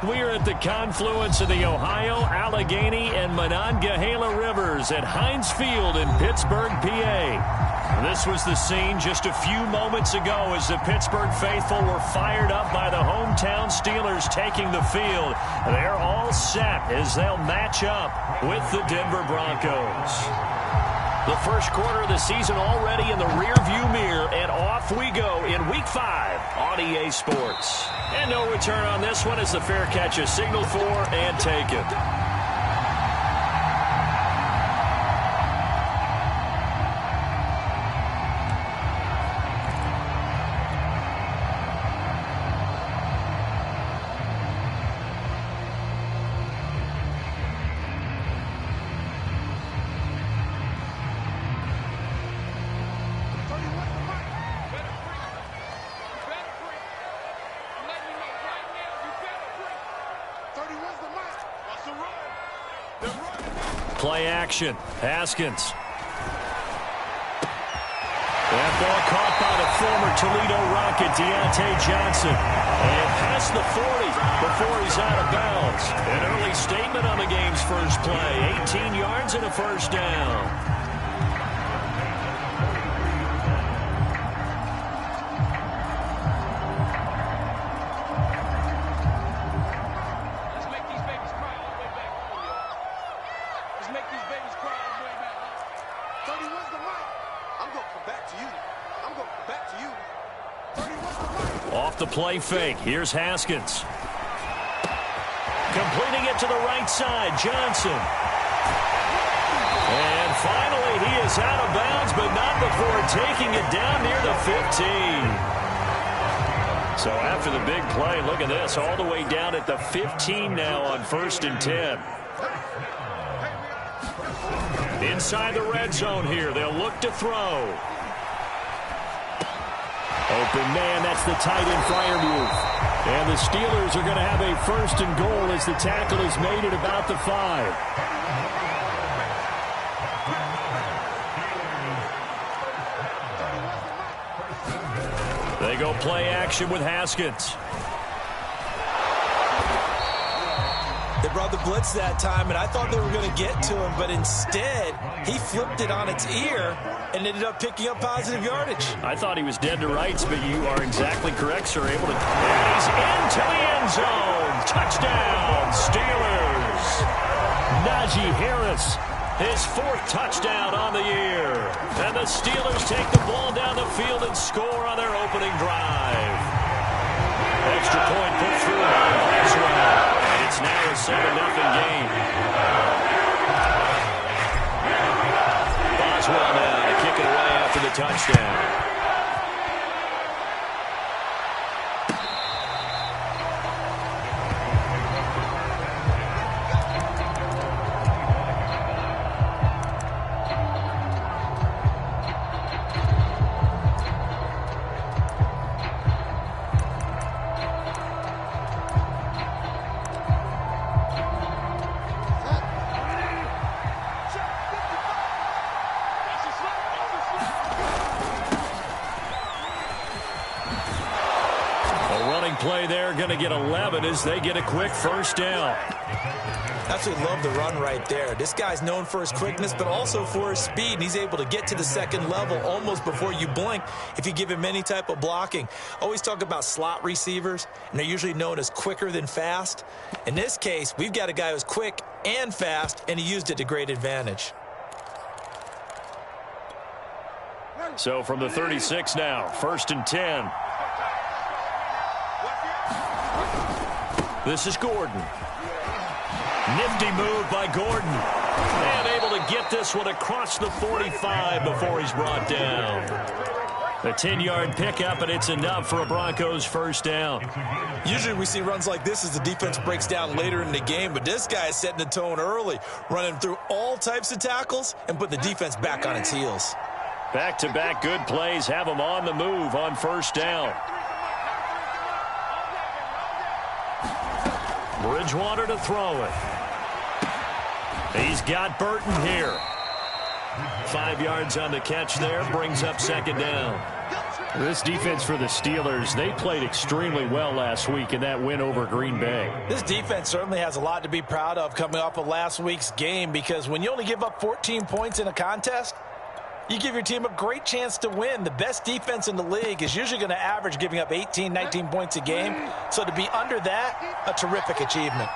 We are at the confluence of the Ohio, Allegheny, and Monongahela Rivers at Heinz Field in Pittsburgh, PA. This was the scene just a few moments ago as the Pittsburgh faithful were fired up by the hometown Steelers taking the field. They're all set as they'll match up with the Denver Broncos. The first quarter of the season already in the rearview mirror, and off we go in Week 5 on EA Sports. And no return on this one as the fair catch is signaled for and taken. Play action. Haskins. That ball caught by the former Toledo Rocket, Deontay Johnson. And past the 40 before he's out of bounds. An early statement on the game's first play. 18 yards and a first down. Off the play fake. Here's Haskins. Completing it to the right side. Johnson. And finally he is out of bounds, but not before taking it down near the 15. So after the big play, look at this. All the way down at the 15 now on 1st and 10. Inside the red zone here. They'll look to throw. Open man, that's the tight end Freiermuth. And the Steelers are going to have a 1st and goal as the tackle is made at about the 5. They go play action with Haskins. They brought the blitz that time, and I thought they were going to get to him, but instead, he flipped it on its ear and ended up picking up positive yardage. I thought he was dead to rights, but you are exactly correct, sir. Able to... And he's into the end zone. Touchdown, Steelers. Najee Harris, his 4th touchdown on the year. And the Steelers take the ball down the field and score on their opening drive. Extra point put through by Boswell. It's now a 7-0 game. Boswell now to kick it away after the touchdown. Play there, going to get 11 as they get a quick 1st down. Absolutely love the run right there. This guy's known for his quickness, but also for his speed, and he's able to get to the 2nd level almost before you blink if you give him any type of blocking. Always talk about slot receivers, and they're usually known as quicker than fast. In this case, we've got a guy who's quick and fast, and he used it to great advantage. So from the 36 now, 1st and 10. This is Gordon. Nifty move by Gordon. And able to get this one across the 45 before he's brought down. A 10-yard pickup, and it's enough for a Broncos 1st down. Usually we see runs like this as the defense breaks down later in the game, but this guy is setting the tone early, running through all types of tackles and put the defense back on its heels. Back-to-back good plays have them on the move on 1st down. Bridgewater to throw it. He's got Burton here. 5 yards on the catch there, brings up 2nd down. This defense for the Steelers, they played extremely well last week in that win over Green Bay. This defense certainly has a lot to be proud of coming off of last week's game, because when you only give up 14 points in a contest, you give your team a great chance to win. The best defense in the league is usually going to average giving up 18, 19 points a game. So to be under that, a terrific achievement.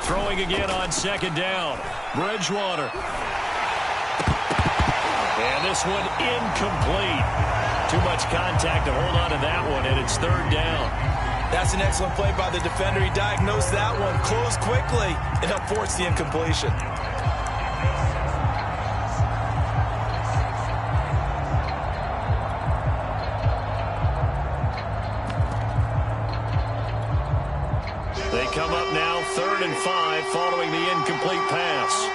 Throwing again on second down. Bridgewater. And this one incomplete. Too much contact to hold on to that one, and it's third down. That's an excellent play by the defender. He diagnosed that one, closed quickly, and helped force the incompletion. They come up now 3rd and 5 following the incomplete pass.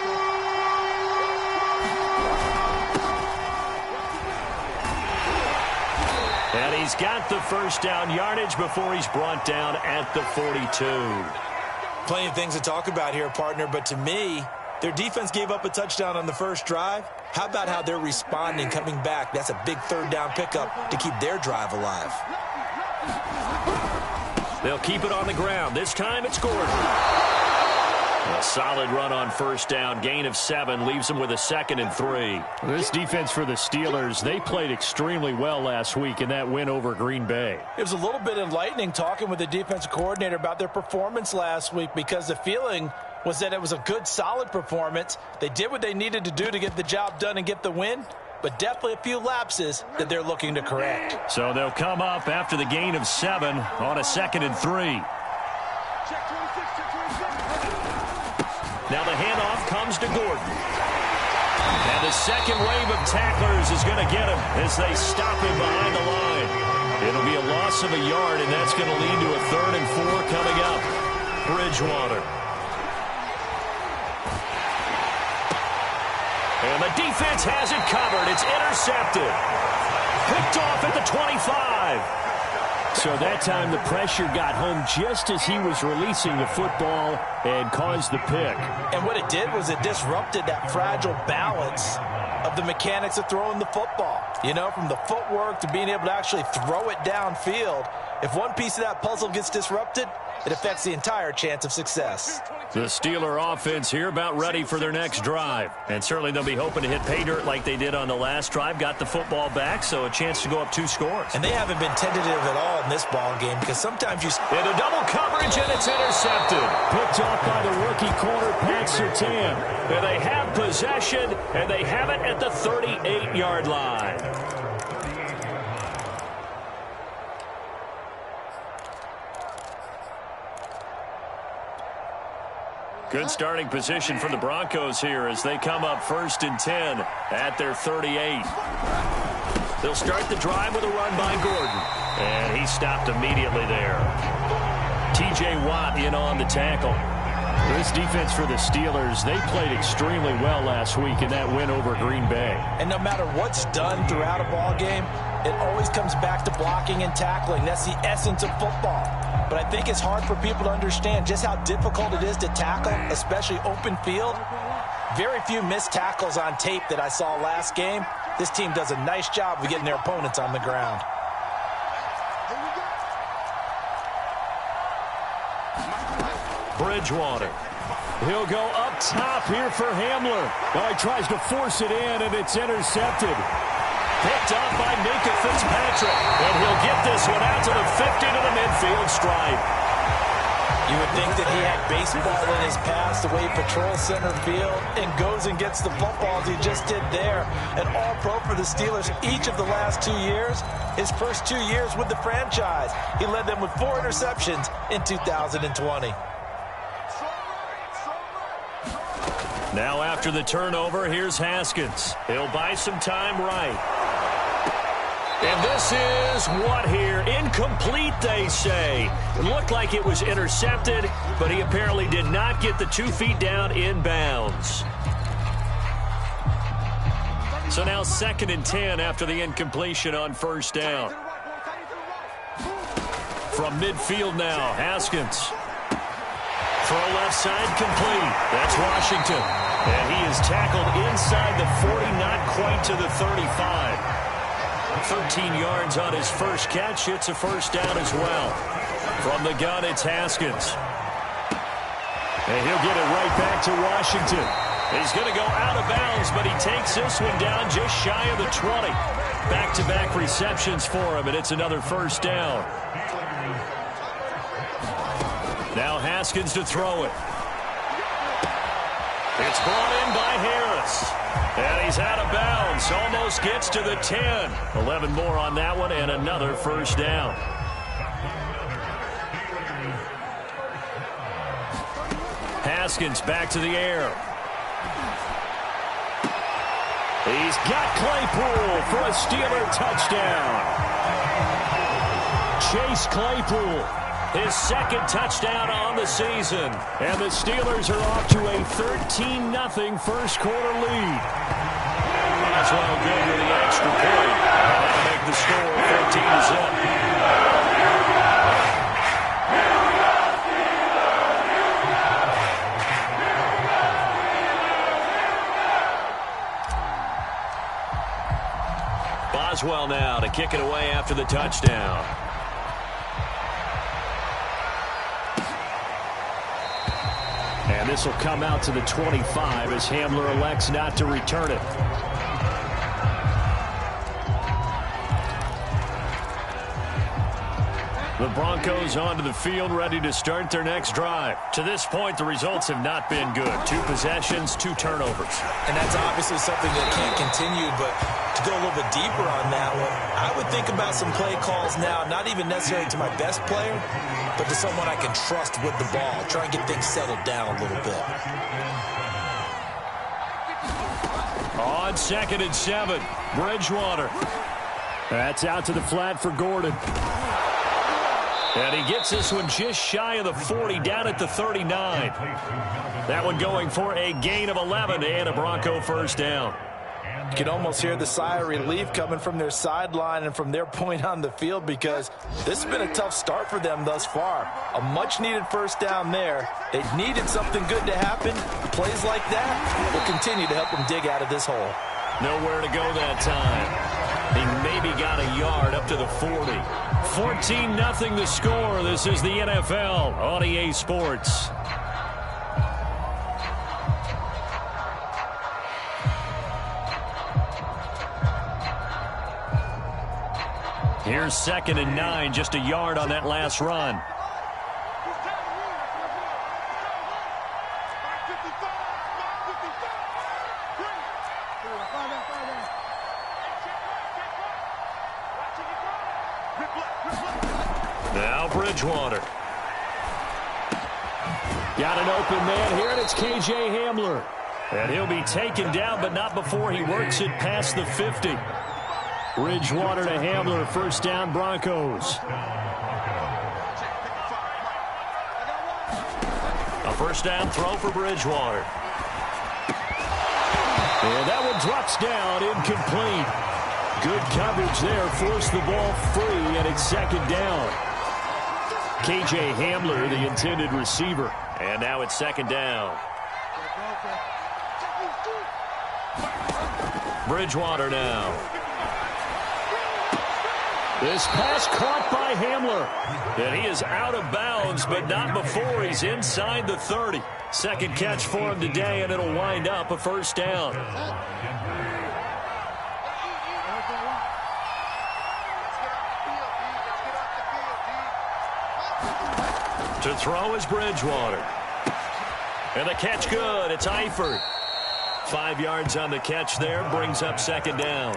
And he's got the first down yardage before he's brought down at the 42. Plenty of things to talk about here, partner, but to me, their defense gave up a touchdown on the first drive. How about how they're responding, coming back? That's a big third down pickup to keep their drive alive. They'll keep it on the ground. This time it's Gordon. A solid run on first down. Gain of 7 leaves him with a 2nd and 3. This defense for the Steelers, they played extremely well last week in that win over Green Bay. It was a little bit enlightening talking with the defensive coordinator about their performance last week, because the feeling was that it was a good, solid performance. They did what they needed to do to get the job done and get the win, but definitely a few lapses that they're looking to correct. So they'll come up after the gain of 7 on a 2nd and 3. Now the handoff comes to Gordon. And the second wave of tacklers is going to get him as they stop him behind the line. It'll be a loss of a yard, and that's going to lead to a 3rd and 4 coming up. Bridgewater. And the defense has it covered. It's intercepted. Picked off at the 25. So that time the pressure got home just as he was releasing the football and caused the pick. And what it did was it disrupted that fragile balance of the mechanics of throwing the football. You know, from the footwork to being able to actually throw it downfield. If one piece of that puzzle gets disrupted, it affects the entire chance of success. The Steeler offense here about ready for their next drive. And certainly they'll be hoping to hit pay dirt like they did on the last drive. Got the football back, so a chance to go up 2 scores. And they haven't been tentative at all in this ball game, because sometimes you... Into double coverage, and it's intercepted. Picked off by the rookie corner, Pat Surtain. And they have possession, and they have it at the 38-yard line. Good starting position for the Broncos here as they come up 1st and 10 at their 38. They'll start the drive with a run by Gordon. And he stopped immediately there. T.J. Watt in on the tackle. This defense for the Steelers, they played extremely well last week in that win over Green Bay. And no matter what's done throughout a ball game, it always comes back to blocking and tackling. That's the essence of football. But I think it's hard for people to understand just how difficult it is to tackle, especially open field. Very few missed tackles on tape that I saw last game. This team does a nice job of getting their opponents on the ground. Bridgewater. He'll go up top here for Hamler. Well, he tries to force it in, and it's intercepted. Picked up by Minka Fitzpatrick. And he'll get this one out to the 50 to the midfield stripe. You would think that he had baseball in his past, the way he patrols center field and goes and gets the football as he just did there. An all-pro for the Steelers each of the last 2 years. His first 2 years with the franchise, he led them with 4 interceptions in 2020. Now after the turnover, here's Haskins. He'll buy some time right. And this is what here? Incomplete, they say. It looked like it was intercepted, but he apparently did not get the 2 feet down in bounds. So now 2nd and 10 after the incompletion on first down. From midfield now, Haskins. Throw left side complete. That's Washington. And he is tackled inside the 40, not quite to the 35. 13 yards on his first catch. It's a first down as well. From the gun, it's Haskins. And he'll get it right back to Washington. He's going to go out of bounds, but he takes this one down just shy of the 20. Back-to-back receptions for him, and it's another first down. Now Haskins to throw it. It's brought in by Harris. And he's out of bounds. Almost gets to the 10. 11 more on that one, and another first down. Haskins back to the air. He's got Claypool for a Steeler touchdown. Chase Claypool, his second touchdown on the season. And the Steelers are off to a 13-0 first quarter lead. That's well good with the extra point. That'll make the score 14-0. Boswell now to kick it away after the touchdown. And this will come out to the 25 as Hamler elects not to return it. The Broncos onto the field, ready to start their next drive. To this point, the results have not been good. 2 possessions, 2 turnovers. And that's obviously something that can't continue, but to go a little bit deeper on that one, I would think about some play calls now, not even necessarily to my best player, but to someone I can trust with the ball. Try and get things settled down a little bit. On 2nd and 7, Bridgewater. That's out to the flat for Gordon. And he gets this one just shy of the 40, down at the 39. That one going for a gain of 11 and a Bronco first down. You can almost hear the sigh of relief coming from their sideline and from their point on the field, because this has been a tough start for them thus far. A much-needed first down there. They needed something good to happen. Plays like that will continue to help them dig out of this hole. Nowhere to go that time. He maybe got a yard up to the 40. 14-0 the score. This is the NFL on EA Sports. Here's 2nd and 9, just a yard on that last run. Now Bridgewater. Got an open man here, and it's KJ Hamler. And he'll be taken down, but not before he works it past the 50. Bridgewater to Hamler, first down Broncos. A first down throw for Bridgewater. And that one drops down, incomplete. Good coverage there, forced the ball free, and it's 2nd down. KJ Hamler, the intended receiver. And now it's 2nd down. Bridgewater now. This pass caught by Hamler. And he is out of bounds, but not before he's inside the 30. Second catch for him today, and it'll wind up a first down. To throw is Bridgewater. And the catch good. It's Eifert. 5 yards on the catch there. Brings up 2nd down.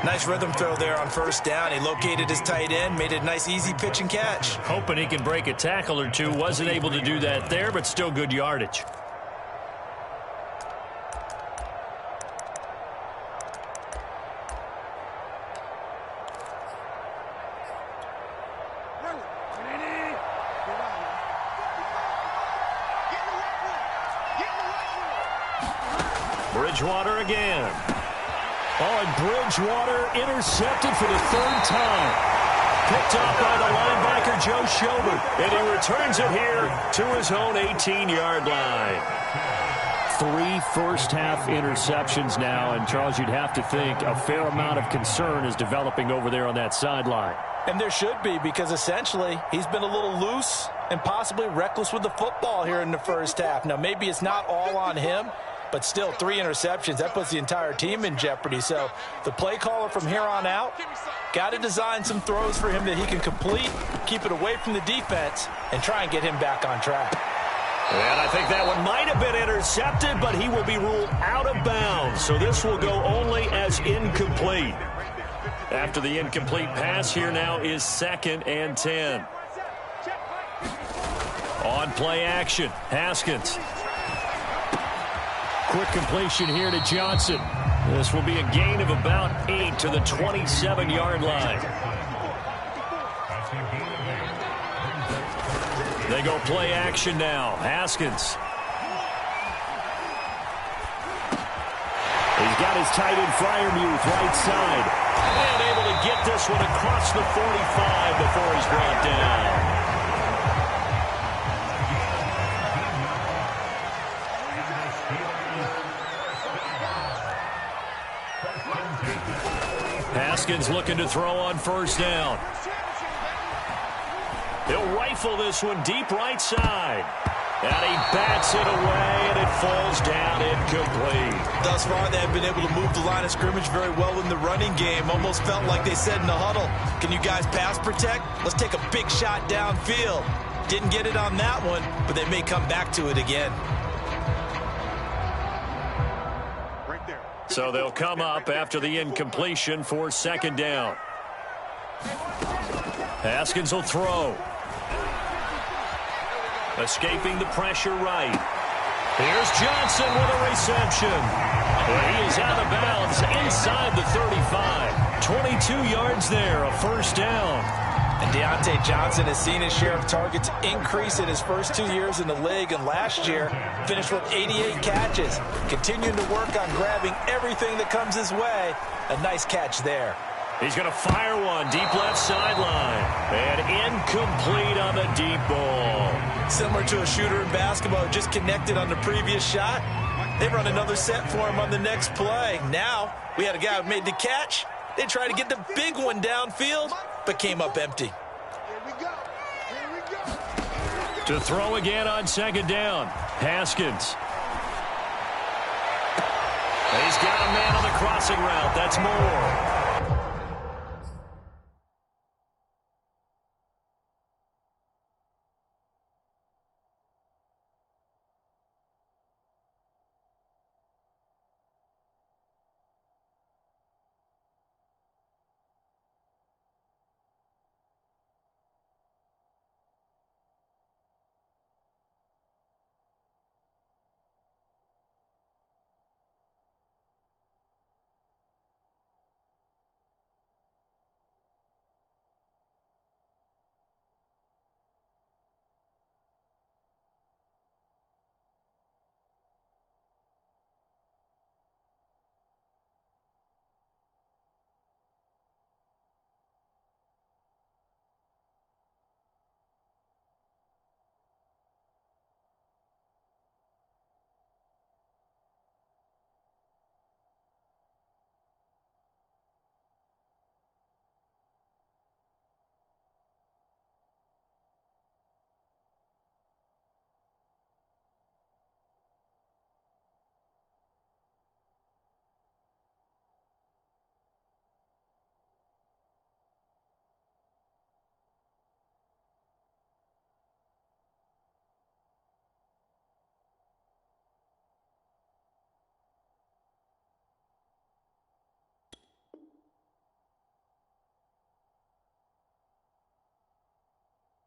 Nice rhythm throw there on first down. He located his tight end. Made it a nice, easy pitch and catch. Hoping he can break a tackle or two. Wasn't able to do that there, but still good yardage. Bridgewater again. Oh, and Bridgewater intercepted for the 3rd time. picked up by the linebacker, Joe Schobert. And he returns it here to his own 18-yard line. 3 first-half interceptions now. And, Charles, you'd have to think a fair amount of concern is developing over there on that sideline. And there should be, because essentially he's been a little loose and possibly reckless with the football here in the first half. Now, maybe it's not all on him, but still 3 interceptions. That puts the entire team in jeopardy. So the play caller from here on out got to design some throws for him that he can complete, keep it away from the defense, and try and get him back on track. And I think that one might have been intercepted, but he will be ruled out of bounds. So this will go only as incomplete. After the incomplete pass, here now is 2nd and 10. On play action, Haskins. Quick completion here to Johnson. This will be a gain of about 8 to the 27-yard line. They go play action now. Haskins. He's got his tight end Freiermuth right side. And able to get this one across the 45 before he's brought down. Haskins looking to throw on first down. He'll rifle this one deep right side. And he bats it away, and it falls down incomplete. Thus far, they have been able to move the line of scrimmage very well in the running game. Almost felt like they said in the huddle, can you guys pass protect? Let's take a big shot downfield. Didn't get it on that one, but they may come back to it again. So they'll come up after the incompletion for 2nd down. Haskins will throw. Escaping the pressure right. Here's Johnson with a reception. He is out of bounds inside the 35. 22 yards there, a first down. And Deontay Johnson has seen his share of targets increase in his first 2 years in the league, and last year finished with 88 catches. Continuing to work on grabbing everything that comes his way. A nice catch there. He's going to fire one deep left sideline. And incomplete on the deep ball. Similar to a shooter in basketball, just connected on the previous shot. They run another set for him on the next play. Now, we had a guy who made the catch. They tried to get the big one downfield, but came up empty. To throw again on 2nd down, Haskins. He's got a man on the crossing route. That's Moore.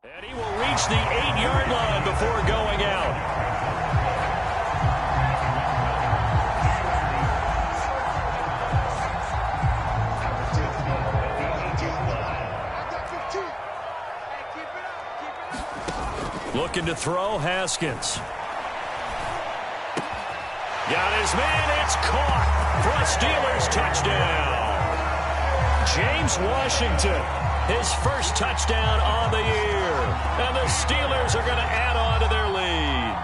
And he will reach the 8-yard line before going out. Looking to throw, Haskins. Got his man, it's caught for a Steelers touchdown. James Washington His first touchdown on the year. And the Steelers are going to add on to their lead.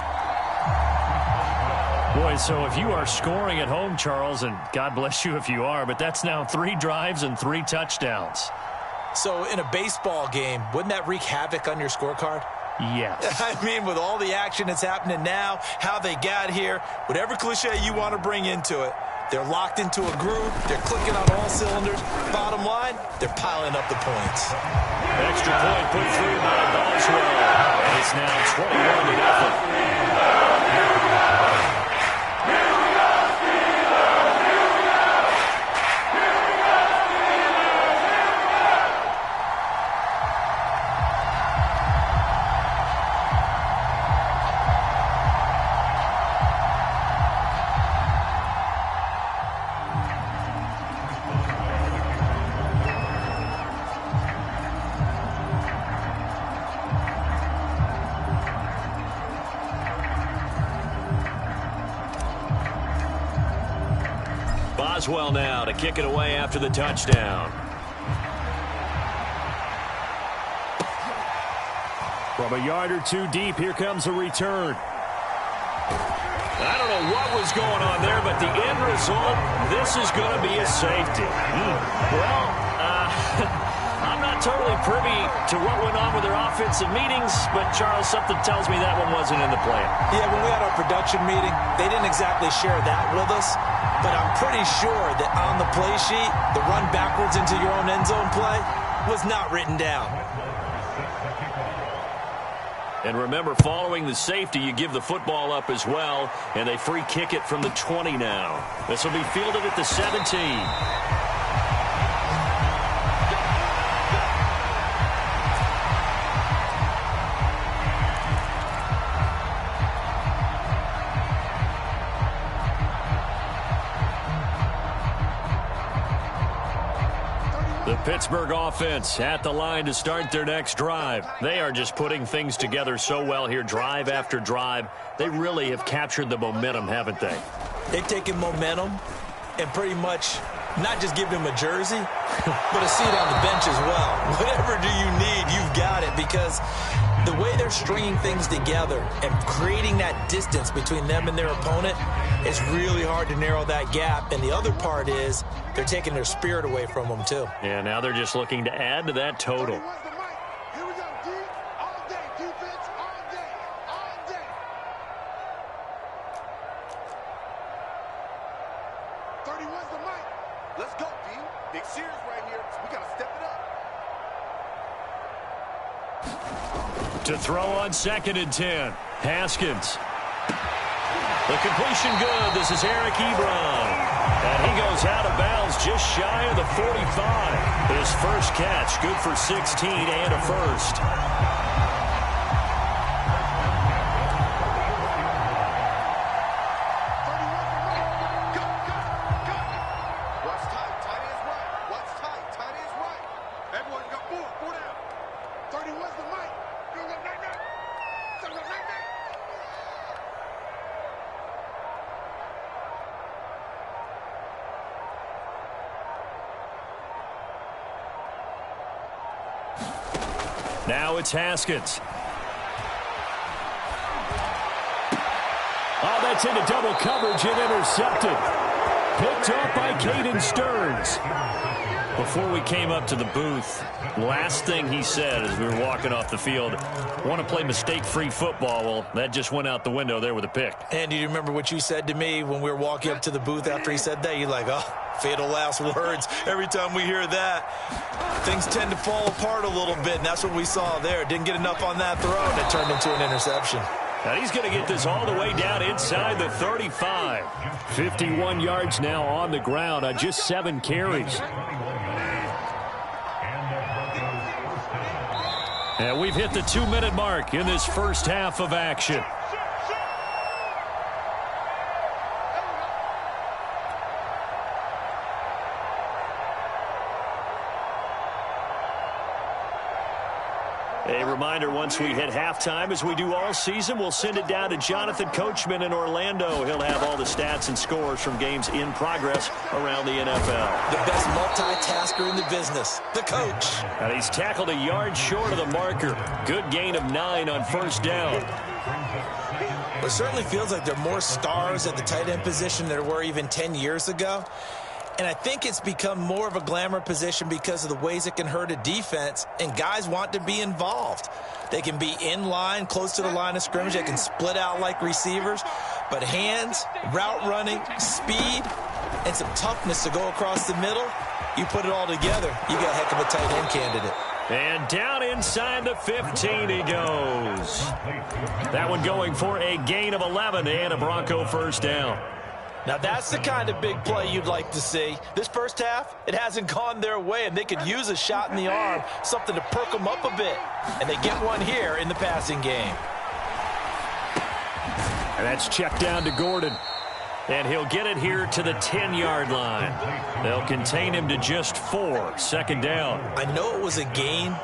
Boy, so if you are scoring at home, Charles, and God bless you if you are, but that's now 3 drives and 3 touchdowns. So in a baseball game, wouldn't that wreak havoc on your scorecard? Yes. I mean, with all the action that's happening now, how they got here, whatever cliche you want to bring into it, they're locked into a groove. They're clicking on all cylinders. Bottom line, they're piling up the points. Extra point put through by Boswell. And it's now 21-0. Boswell now to kick it away after the touchdown. From a yard or 2 deep, here comes a return. I don't know what was going on there, but the end result, this is going to be a safety. Well, I'm not totally privy to what went on with their offensive meetings, but Charles, something tells me that one wasn't in the plan. Yeah, when we had our production meeting, they didn't exactly share that with us. But I'm pretty sure that on the play sheet, the run backwards into your own end zone play was not written down. And remember, following the safety, you give the football up as well, and they free kick it from the 20 now. This will be fielded at the 17. The Pittsburgh offense at the line to start their next drive. They are just putting things together so well here, drive after drive. They really have captured the momentum, haven't they? They've taken momentum and pretty much not just given him a jersey, but a seat on the bench as well. Whatever do you need, you've got it, because the way they're stringing things together and creating that distance between them and their opponent, it's really hard to narrow that gap. And the other part is they're taking their spirit away from them, too. Yeah, now they're just looking to add to that total. Let's go, D. Big series right here. We got to step it up. To throw on 2nd and 10. Haskins. The completion good. This is Eric Ebron. And he goes out of bounds just shy of the 45. His first catch, good for 16 and a first. Now it's Haskins. Oh, that's into double coverage and intercepted. Picked up by Caden Stearns. Before we came up to the booth, last thing he said as we were walking off the field, want to play mistake-free football. Well, that just went out the window there with a pick. And do you remember what you said to me when we were walking up to the booth after he said that? You're like, oh, fatal last words. Every time we hear that, things tend to fall apart a little bit, and that's what we saw there. Didn't get enough on that throw, and it turned into an interception. Now he's going to get this all the way down inside the 35. 51 yards now on the ground on just 7 carries. And we've hit the 2-minute mark in this first half of action. A reminder, once we hit halftime, as we do all season, we'll send it down to Jonathan Coachman in Orlando. He'll have all the stats and scores from games in progress around the NFL. The best multitasker in the business, the coach. And he's tackled a yard short of the marker. Good gain of 9 on first down. It certainly feels like there are more stars at the tight end position than there were even 10 years ago. And I think it's become more of a glamour position because of the ways it can hurt a defense, and guys want to be involved. They can be in line, close to the line of scrimmage. They can split out like receivers. But hands, route running, speed, and some toughness to go across the middle, you put it all together, you got a heck of a tight end candidate. And down inside the 15 he goes. That one going for a gain of 11 and a Bronco first down. Now, that's the kind of big play you'd like to see. This first half, it hasn't gone their way, and they could use a shot in the arm, something to perk them up a bit. And they get one here in the passing game. And that's checked down to Gordon. And he'll get it here to the 10-yard line. They'll contain him to just 4. Second down. I know it was a gain,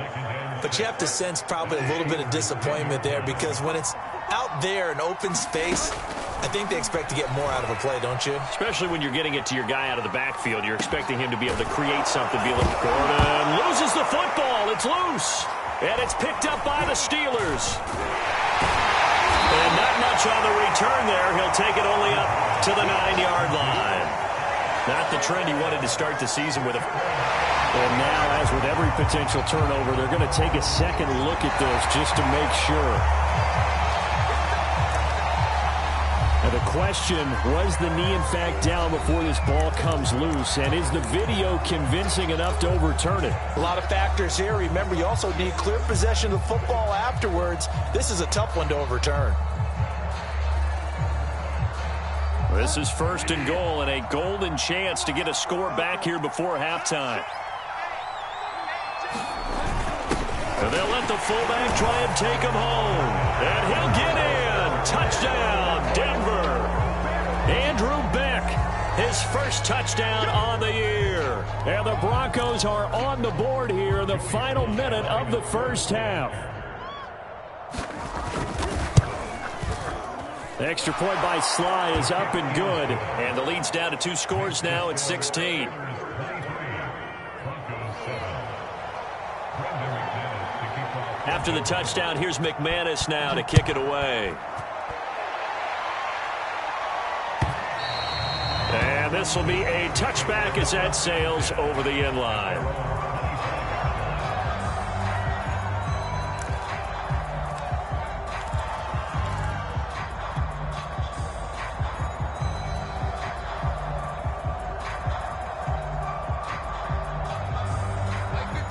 but you have to sense probably a little bit of disappointment there, because when it's out there in open space, I think they expect to get more out of a play, don't you? Especially when you're getting it to your guy out of the backfield. You're expecting him to be able to create something. Gordon loses the football. It's loose. And it's picked up by the Steelers. And not much on the return there. He'll take it only up to the 9-yard line. Not the trend he wanted to start the season with. And now, as with every potential turnover, they're going to take a second look at this just to make sure. Now the question, was the knee in fact down before this ball comes loose? And is the video convincing enough to overturn it? A lot of factors here. Remember, you also need clear possession of the football afterwards. This is a tough one to overturn. This is first and goal, and a golden chance to get a score back here before halftime. And they'll let the fullback try and take him home. And he'll get in. Touchdown, Denver. Andrew Beck, his first touchdown on the year. And the Broncos are on the board here in the final minute of the first half. The extra point by Sly is up and good. And the lead's down to 2 scores now at 16. After the touchdown, here's McManus now to kick it away. And this will be a touchback as that sails over the end line.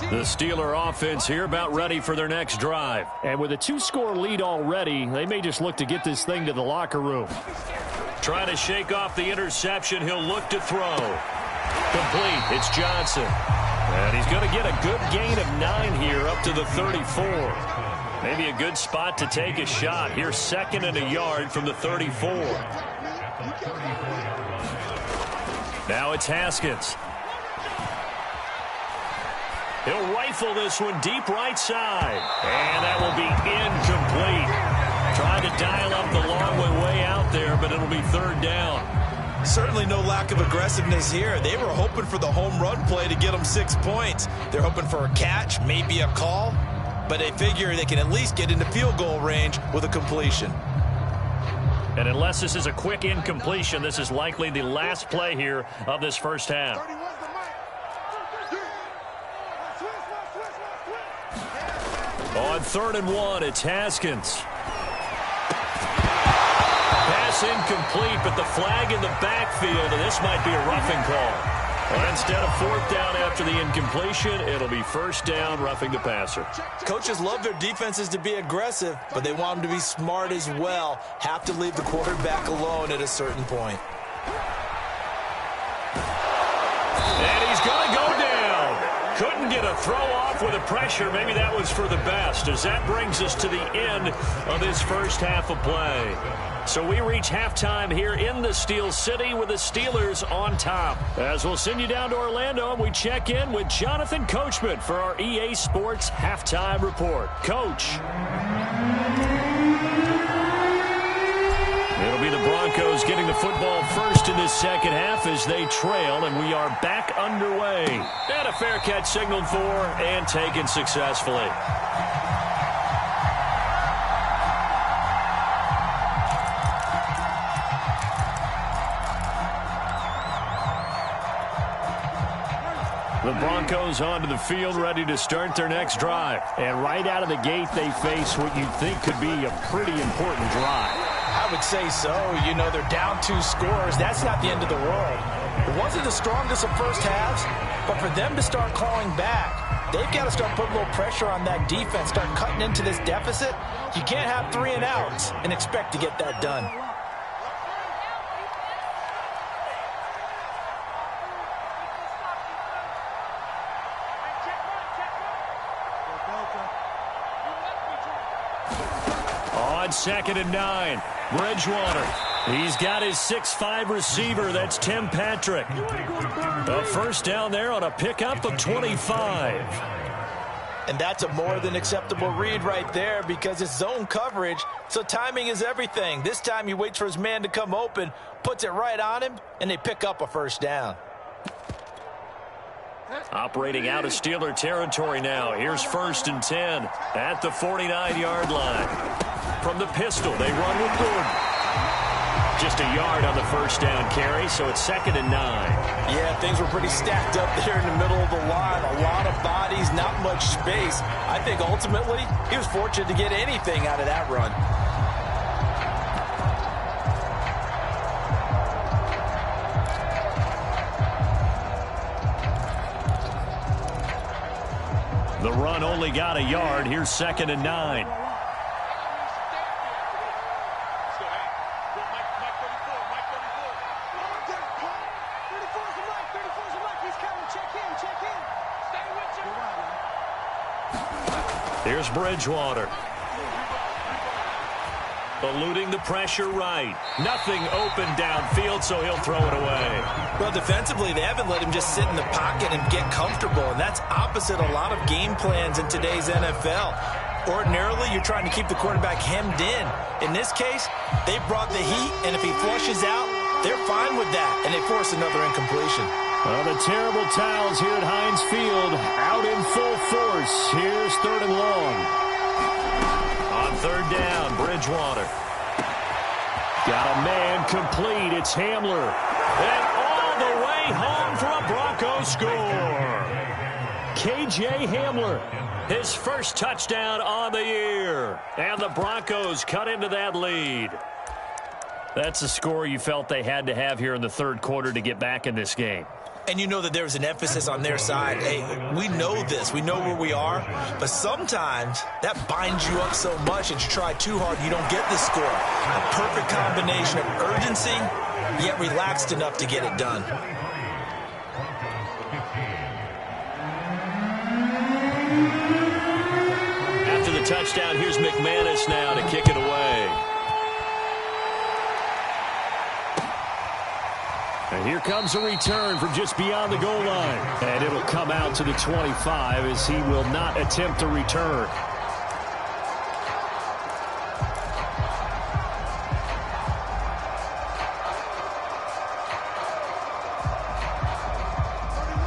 The Steeler offense here about ready for their next drive. And with a 2-score lead already, they may just look to get this thing to the locker room. Trying to shake off the interception. He'll look to throw. Complete. It's Johnson. And he's going to get a good gain of 9 here up to the 34. Maybe a good spot to take a shot. Here's 2nd and a yard from the 34. Now it's Haskins. He'll rifle this one deep right side. And that will be incomplete. Trying to dial up the long way out there, but it'll be 3rd down. Certainly no lack of aggressiveness here. They were hoping for the home run play to get them 6 points. They're hoping for a catch, maybe a call, but they figure they can at least get into field goal range with a completion. And unless this is a quick incompletion, this is likely the last play here of this first half. On 3rd and 1, it's Haskins. Pass incomplete, but the flag in the backfield, and this might be a roughing call. Well, instead of 4th down after the incompletion, it'll be 1st down, roughing the passer. Coaches love their defenses to be aggressive, but they want them to be smart as well. Have to leave the quarterback alone at a certain point. And he's going to go down. Couldn't get a a throw off with a pressure. Maybe that was for the best, as that brings us to the end of this first half of play. So we reach halftime here in the Steel City with the Steelers on top. As we'll send you down to Orlando, and we check in with Jonathan Coachman for our EA Sports Halftime Report. Coach. It'll be the Broncos getting the football first in this second half as they trail, and we are back underway. And a fair catch signaled for and taken successfully. The Broncos onto the field, ready to start their next drive. And right out of the gate, they face what you think could be a pretty important drive. I would say so. You know, they're down 2 scores. That's not the end of the world. It wasn't the strongest of first halves, but for them to start clawing back, they've got to start putting a little pressure on that defense, start cutting into this deficit. You can't have 3 and outs and expect to get that done. On 2nd and 9, Bridgewater. He's got his 6'5 receiver. That's Tim Patrick. A first down there on a pickup of 25. And that's a more than acceptable read right there because it's zone coverage, so timing is everything. This time he waits for his man to come open, puts it right on him, and they pick up a first down. Operating out of Steeler territory now. Here's 1st and 10 at the 49-yard line. From the pistol, they run with Gordon. Just a yard on the first down carry, so it's 2nd and 9. Yeah, things were pretty stacked up there in the middle of the line. A lot of bodies, not much space. I think ultimately he was fortunate to get anything out of that run. The run only got a yard. Here's 2nd and 9. Here's Bridgewater. Eluding the pressure right. Nothing open downfield, so he'll throw it away. Well, defensively, they haven't let him just sit in the pocket and get comfortable, and that's opposite a lot of game plans in today's NFL. Ordinarily, you're trying to keep the quarterback hemmed in. In this case, they brought the heat, and if he flushes out, they're fine with that, and they force another incompletion. Well, the terrible towels here at Heinz Field out in full force. Here's 3rd and long. On 3rd down, Bridgewater. Got a man complete. It's Hamler. And all the way home for a Broncos score. K.J. Hamler, his first touchdown on the year. And the Broncos cut into that lead. That's a score you felt they had to have here in the 3rd quarter to get back in this game. And you know that there was an emphasis on their side. Hey, we know this. We know where we are. But sometimes that binds you up so much that you try too hard, you don't get the score. A perfect combination of urgency, yet relaxed enough to get it done. After the touchdown, here's McManus now to kick it away. And here comes a return from just beyond the goal line. And it'll come out to the 25 as he will not attempt to return.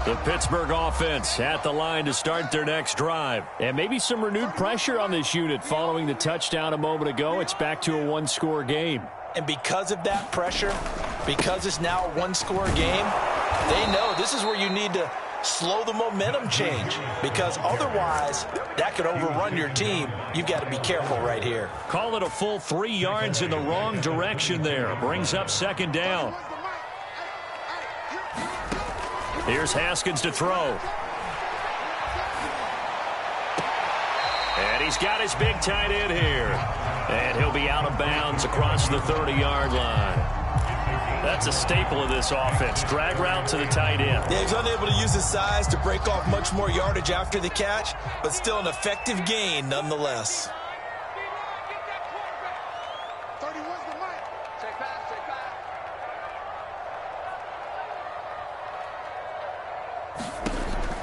The Pittsburgh offense at the line to start their next drive. And maybe some renewed pressure on this unit following the touchdown a moment ago. It's back to a 1-score game. And because of that pressure, because it's now a 1-score game, they know this is where you need to slow the momentum change, because otherwise that could overrun your team. You've got to be careful right here. Call it a full 3 yards in the wrong direction there. Brings up 2nd down. Here's Haskins to throw. And he's got his big tight end here. And he'll be out of bounds across the 30-yard line. That's a staple of this offense. Drag route to the tight end. Yeah, he's unable to use his size to break off much more yardage after the catch, but still an effective gain nonetheless.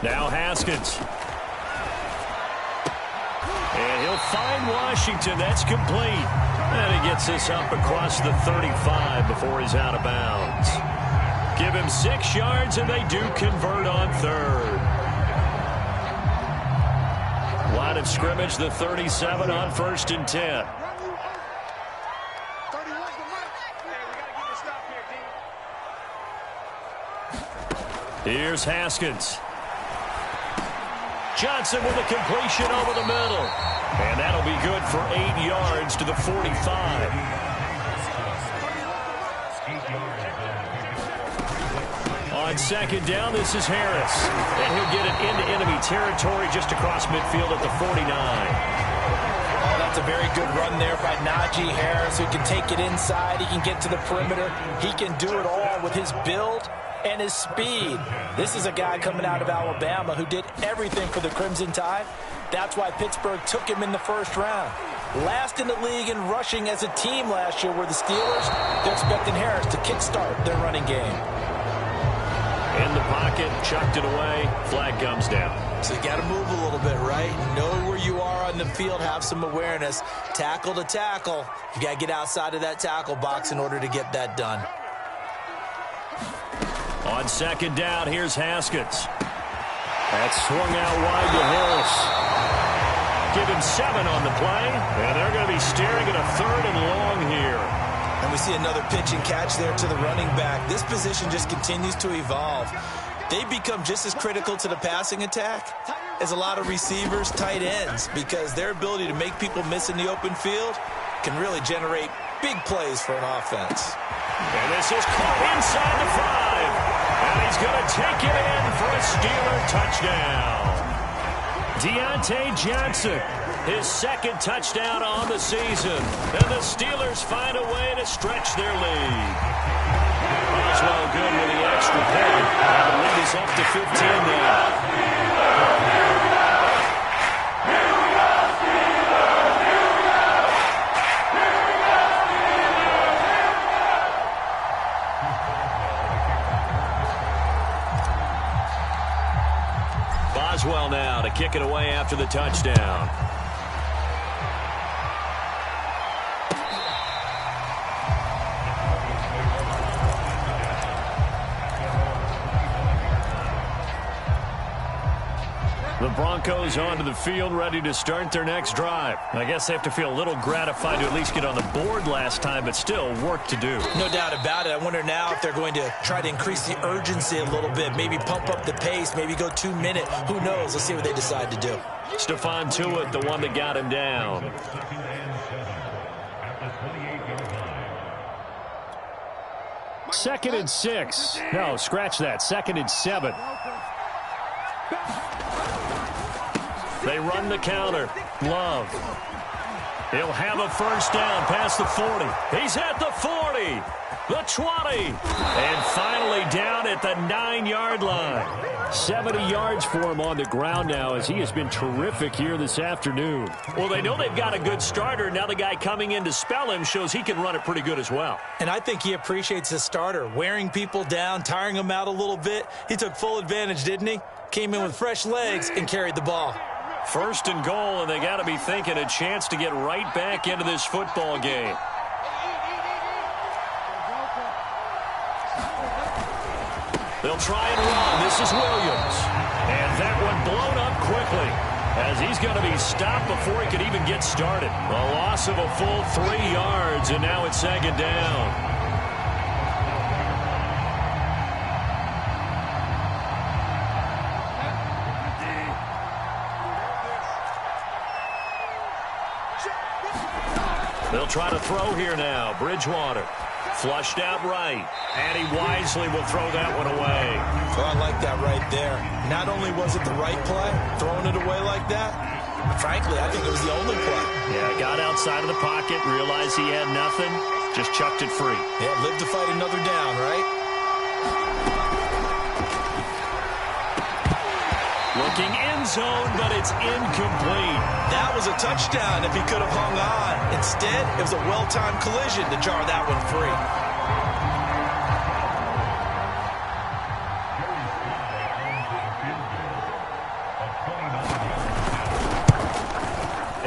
Now Haskins. And he'll find Washington. That's complete. And he gets this up across the 35 before he's out of bounds. Give him 6 yards, and they do convert on third. Line of scrimmage, the 37 on 1st and 10. Here's Haskins. Johnson with a completion over the middle. And that'll be good for 8 yards to the 45. On 2nd down, this is Harris. And he'll get it into enemy territory just across midfield at the 49. Oh, that's a very good run there by Najee Harris, who can take it inside. He can get to the perimeter. He can do it all with his build and his speed. This is a guy coming out of Alabama who did everything for the Crimson Tide. That's why Pittsburgh took him in the 1st round. Last in the league in rushing as a team last year were the Steelers. They're expecting Harris to kickstart their running game. In the pocket, chucked it away. Flag comes down. So you got to move a little bit, right? Know where you are on the field, have some awareness. Tackle to tackle. You got to get outside of that tackle box in order to get that done. On 2nd down, here's Haskins. That's swung out wide to Harris. Give him 7 on the play, and they're going to be staring at a 3rd and long here. And we see another pitch and catch there to the running back. This position just continues to evolve. They become just as critical to the passing attack as a lot of receivers, tight ends, because their ability to make people miss in the open field can really generate big plays for an offense. And this is caught inside the 5. And he's going to take it in for a Steeler touchdown. Deontay Johnson, his 2nd touchdown on the season. And the Steelers find a way to stretch their lead. Boswell good with the extra point. And the lead is up to 15 now. Boswell now to kick it away after the touchdown. The Broncos onto the field, ready to start their next drive. I guess they have to feel a little gratified to at least get on the board last time, but still work to do. No doubt about it. I wonder now if they're going to try to increase the urgency a little bit, maybe pump up the pace, maybe go 2 minute. Who knows? Let's see what they decide to do. Stephon Tuitt, the one that got him down. Second and 6. No, scratch that. 2nd and 7. They run the counter. Love. He'll have a 1st down past the 40. He's at the 40. The 20. And finally down at the 9-yard line. 70 yards for him on the ground now as he has been terrific here this afternoon. Well, they know they've got a good starter. Now the guy coming in to spell him shows he can run it pretty good as well. And I think he appreciates the starter. Wearing people down, tiring them out a little bit. He took full advantage, didn't he? Came in with fresh legs and carried the ball. 1st and goal, and they got to be thinking a chance to get right back into this football game. They'll try and run. This is Williams. And that one blown up quickly as he's going to be stopped before he can even get started. A loss of a full 3 yards, and now it's 2nd down. They'll try to throw here now. Bridgewater flushed out right, and he wisely will throw that one away. Oh, I like that right there. Not only was it the right play, throwing it away like that, frankly, I think it was the only play. Yeah, got outside of the pocket, realized he had nothing, Just chucked it free. Yeah, live to fight another down, right? Looking end zone, but it's incomplete. That was a touchdown if he could have hung on. Instead, it was a well-timed collision to jar that one free.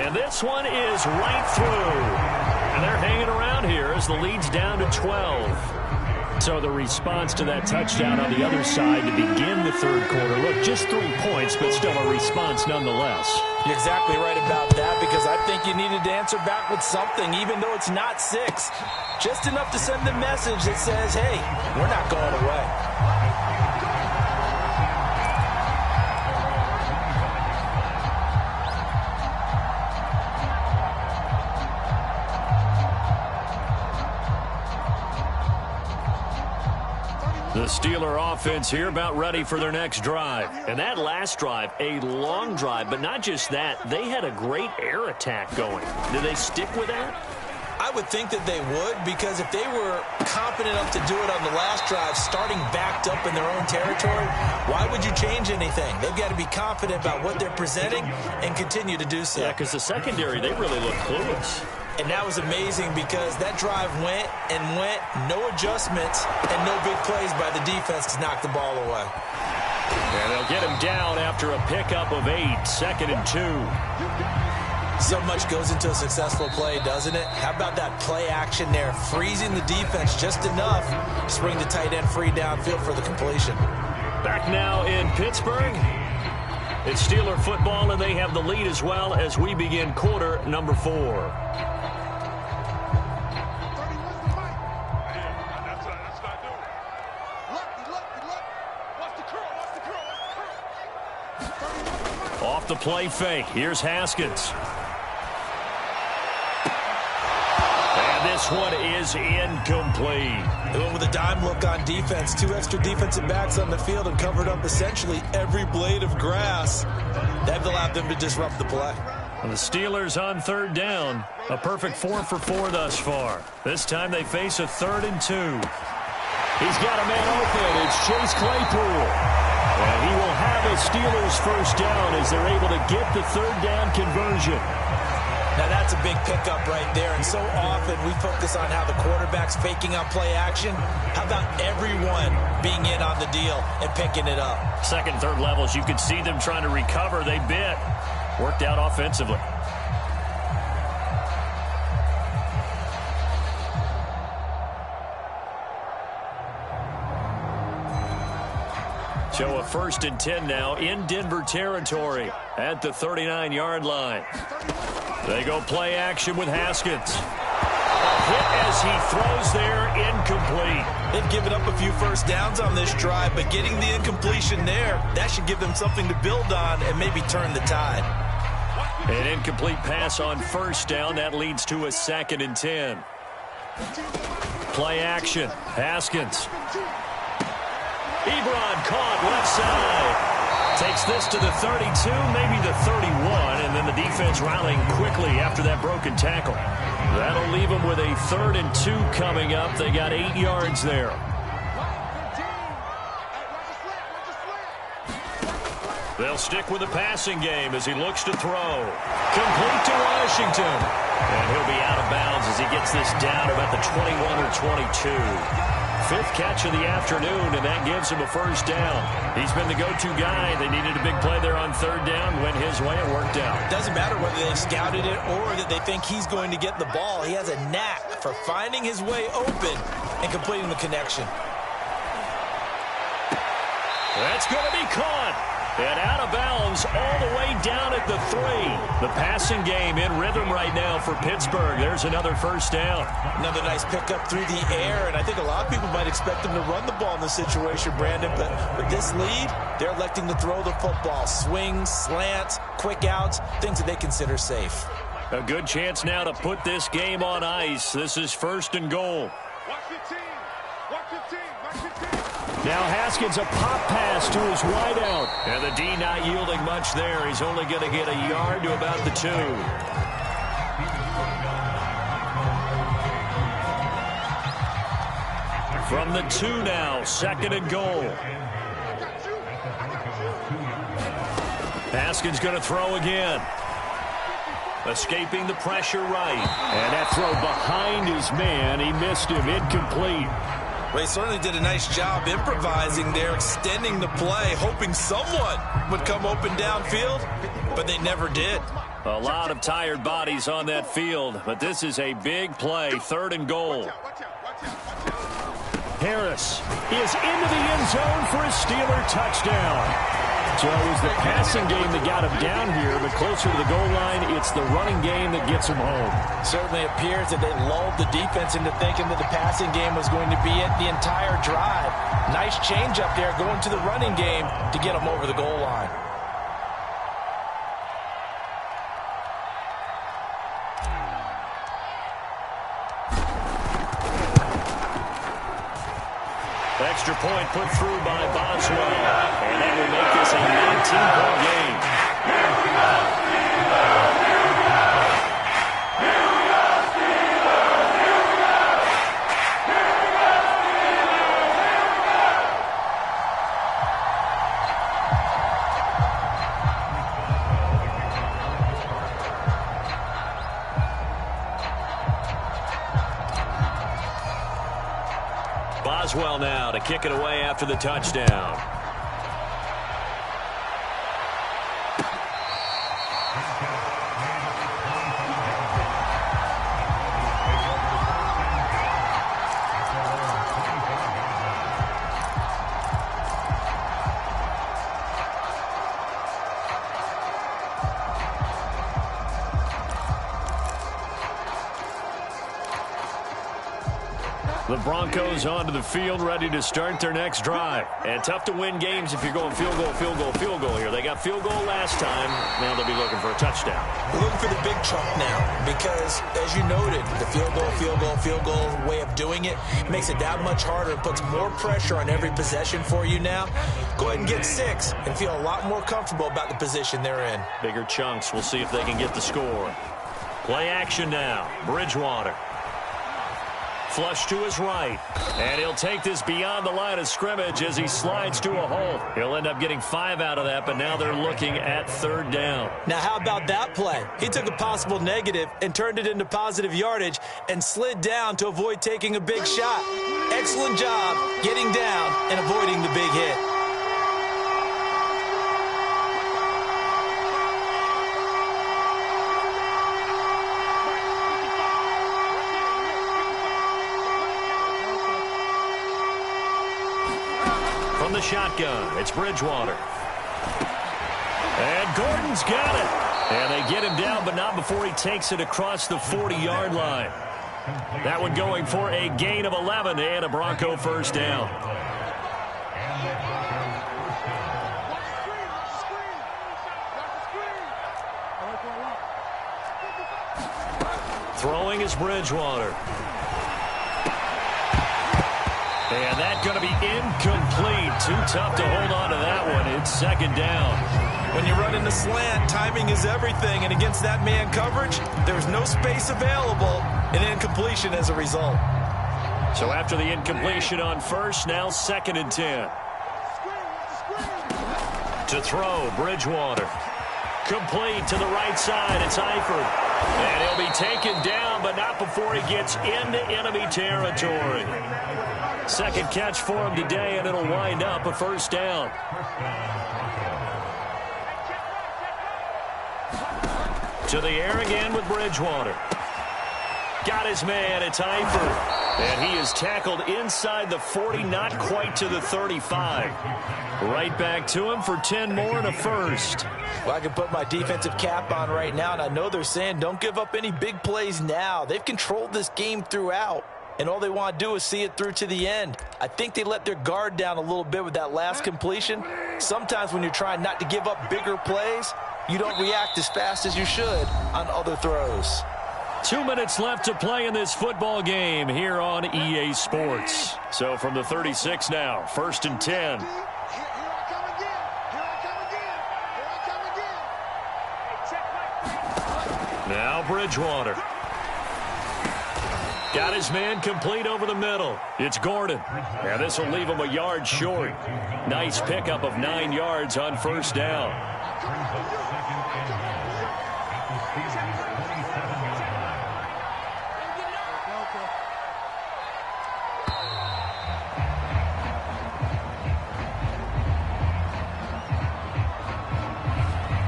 And this one is right through. And they're hanging around here as the lead's down to 12. So the response to that touchdown on the other side to begin the third quarter. Look, just 3 points, but still a response nonetheless. You're exactly right about that, because I think you needed to answer back with something, even though it's not 6. Just enough to send the message that says, hey, we're not going away. The Steeler offense here about ready for their next drive. And that last drive, a long drive, but not just that. They had a great air attack going. Did they stick with that? I would think that they would, because if they were confident enough to do it on the last drive, starting backed up in their own territory, why would you change anything? They've got to be confident about what they're presenting and continue to do so. Yeah, because the secondary, they really look clueless. And that was amazing, because that drive went and went, no adjustments, and no big plays by the defense to knock the ball away. And they'll get him down after a pickup of 8, 2nd and 2. So much goes into a successful play, doesn't it? How about that play action there, freezing the defense just enough to bring the tight end free downfield for the completion. Back now in Pittsburgh. It's Steeler football, and they have the lead as well as we begin quarter number 4. Off the play fake. Here's Haskins. And this one is incomplete. They went with a dime look on defense. 2 extra defensive backs on the field and covered up essentially every blade of grass. That allowed them to disrupt the play. And the Steelers on 3rd down. A perfect 4 for 4 thus far. This time they face a 3rd and 2. He's got a man open. It's Chase Claypool. And he will have a Steelers first down as they're able to get the 3rd down conversion. Now that's a big pickup right there, and so often we focus on how the quarterback's faking on play action. How about everyone being in on the deal and picking it up? 2nd, 3rd levels, you could see them trying to recover. They bit. Worked out offensively. So a 1st and 10 now in Denver territory at the 39-yard line. They go play action with Haskins. A hit as he throws there, incomplete. They've given up a few first downs on this drive, but getting the incompletion there, that should give them something to build on and maybe turn the tide. An incomplete pass on 1st down. That leads to a 2nd and 10. Play action. Haskins. Ebron caught left side. Takes this to the 32, maybe the 31, and then the defense rallying quickly after that broken tackle. That'll leave them with a 3rd and 2 coming up. They got 8 yards there. They'll stick with the passing game as he looks to throw. Complete to Washington. And he'll be out of bounds as he gets this down about the 21 or 22. 5th catch of the afternoon, and that gives him a first down. He's been the go-to guy. They needed a big play there on 3rd down. Went his way. It worked out. Doesn't matter whether they scouted it or that they think he's going to get the ball. He has a knack for finding his way open and completing the connection. That's going to be caught. And out of bounds all the way down at the 3. The passing game in rhythm right now for Pittsburgh. There's another first down. Another nice pickup through the air, and I think a lot of people might expect them to run the ball in this situation, Brandon, but with this lead, they're electing to throw the football. Swings, slants, quick outs, things that they consider safe. A good chance now to put this game on ice. This is 1st and goal. Watch the team. Watch the team. Watch the team. Now Haskins, a pop pass to his wideout. And the D not yielding much there. He's only going to get a yard to about the 2. From the 2 now, 2nd and goal. Haskins going to throw again. Escaping the pressure right. And that throw behind his man. He missed him. Incomplete. Well, he certainly did a nice job improvising there, extending the play, hoping someone would come open downfield, but they never did. A lot of tired bodies on that field, but this is a big play. 3rd and goal. Harris is into the end zone for a Steeler touchdown. So it was the passing game that got him down here, but closer to the goal line, it's the running game that gets him home. Certainly appears that they lulled the defense into thinking that the passing game was going to be it the entire drive. Nice change up there going to the running game to get them over the goal line. Extra point put through by Boswell. And that will make this a 19-point game. Boswell now to kick it away after the touchdown. The Broncos onto the field, ready to start their next drive. And tough to win games if you're going field goal, field goal, field goal here. They got field goal last time. Now they'll be looking for a touchdown. We're looking for the big chunk now because, as you noted, the field goal, field goal, field goal way of doing it makes it that much harder and puts more pressure on every possession for you now. Go ahead and get 6 and feel a lot more comfortable about the position they're in. Bigger chunks. We'll see if they can get the score. Play action now. Bridgewater. Flush to his right. And he'll take this beyond the line of scrimmage as he slides to a hole. He'll end up getting 5 out of that, but now they're looking at 3rd down. Now, how about that play? He took a possible negative and turned it into positive yardage and slid down to avoid taking a big shot. Excellent job getting down and avoiding the big hit. From the shotgun, it's Bridgewater. And Gordon's got it. And they get him down, but not before he takes it across the 40-yard line. That one going for a gain of 11 and a Bronco 1st down. Throwing is Bridgewater. And that's going to be incomplete. Too tough to hold on to that one. It's 2nd down. When you run in the slant, timing is everything. And against that man coverage, there's no space available. And incompletion as a result. So after the incompletion on 1st, now 2nd and 10. To throw, Bridgewater. Complete to the right side. It's Eifert. And he'll be taken down, but not before he gets into enemy territory. 2nd catch for him today, and it'll wind up a 1st down. To the air again with Bridgewater. Got his man, it's Eifert. And he is tackled inside the 40, not quite to the 35. Right back to him for 10 more and a 1st. Well, I can put my defensive cap on right now, and I know they're saying don't give up any big plays now. They've controlled this game throughout, and all they want to do is see it through to the end. I think they let their guard down a little bit with that last completion. Sometimes when you're trying not to give up bigger plays, you don't react as fast as you should on other throws. 2 minutes left to play in this football game here on EA Sports. So from the 36 now, 1st and 10. Now Bridgewater. Got his man complete over the middle. It's Gordon. And this will leave him a yard short. Nice pickup of 9 yards on first down.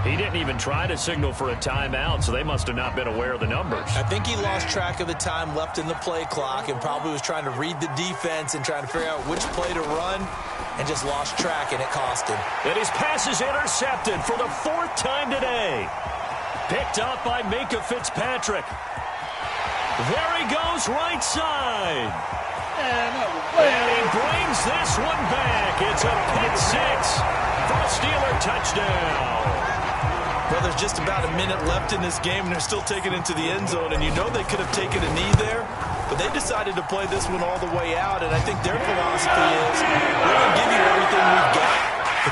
He didn't even try to signal for a timeout, so they must have not been aware of the numbers. I think he lost track of the time left in the play clock and probably was trying to read the defense and trying to figure out which play to run and just lost track, and it cost him. And his pass is intercepted for the 4th time today. Picked up by Minkah Fitzpatrick. There he goes right side. And he brings this one back. It's a pick 6 for a Steeler touchdown. Well, there's just about a minute left in this game, and they're still taking it into the end zone. And you know they could have taken a knee there, but they decided to play this one all the way out. And I think their philosophy is, we're going to give you everything we've got.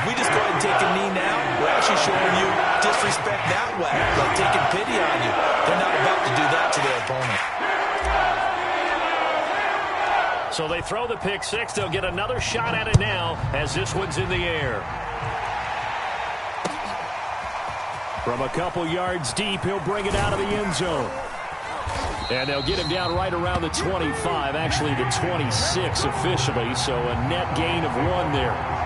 If we just go ahead and take a knee now, we're actually showing you disrespect that way, like taking pity on you. They're not about to do that to their opponent. So they throw the pick 6. They'll get another shot at it now as this one's in the air. From a couple yards deep, he'll bring it out of the end zone. And they'll get him down right around the 25, actually the 26 officially, so a net gain of 1 there.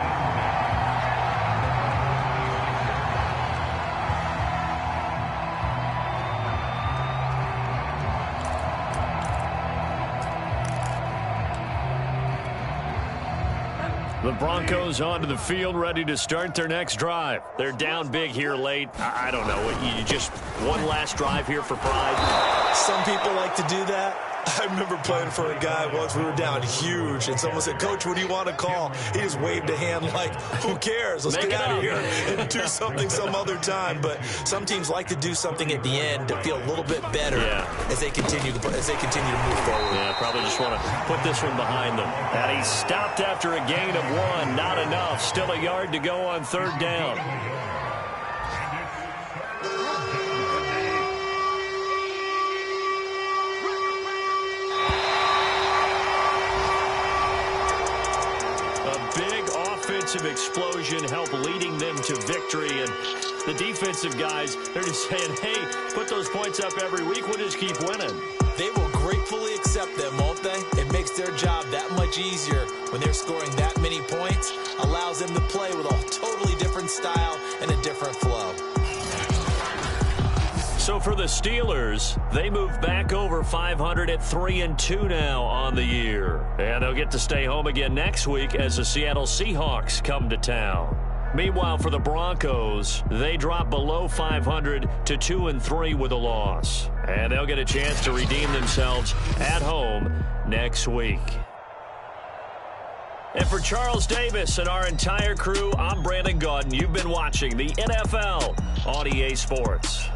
The Broncos onto the field, ready to start their next drive. They're down big here late. I don't know. You just one last drive here for pride? Some people like to do that. I remember playing for a guy once. We were down huge, and someone said, "Coach, what do you want to call?" He just waved a hand like, "Who cares? Let's get out of here and do something some other time." But some teams like to do something at the end to feel a little bit better as they continue to move forward. Yeah, probably just want to put this one behind them. And he stopped after a gain of 1. Not enough. Still a yard to go on 3rd down. Offensive explosion help leading them to victory, and the defensive guys, they're just saying, hey, put those points up every week, we'll just keep winning. They will gratefully accept them, won't they? It makes their job that much easier when they're scoring that many points, allows them to play with a totally different style and a different flow. So for the Steelers, they move back over 500 at 3-2 now on the year. And they'll get to stay home again next week as the Seattle Seahawks come to town. Meanwhile, for the Broncos, they drop below 500 to 2-3 with a loss. And they'll get a chance to redeem themselves at home next week. And for Charles Davis and our entire crew, I'm Brandon Gaudin. You've been watching the NFL on EA Sports.